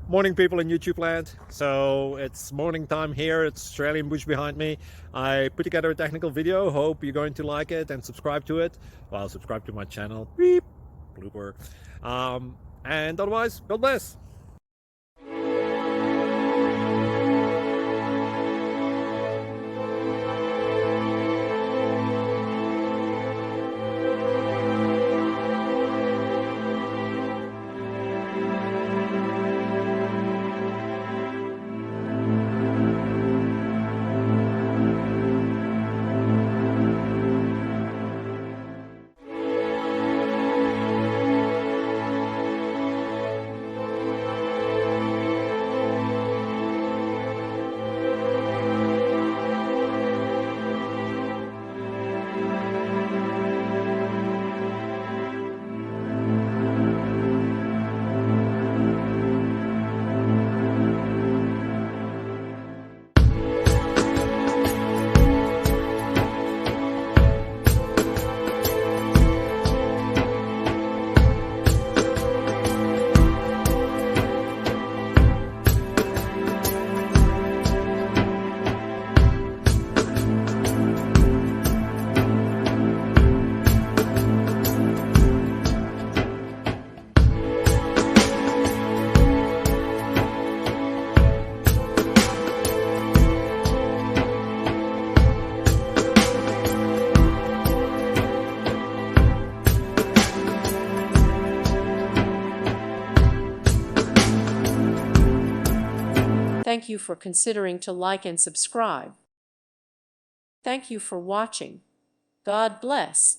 Morning, people in YouTube land. So it's morning time here. It's Australian bush behind me. I put together a technical video. Hope you're going to like it and subscribe to it. Well, subscribe to my channel. Beep. Blooper. And otherwise, God bless. Thank you for considering to like and subscribe. Thank you for watching. God bless.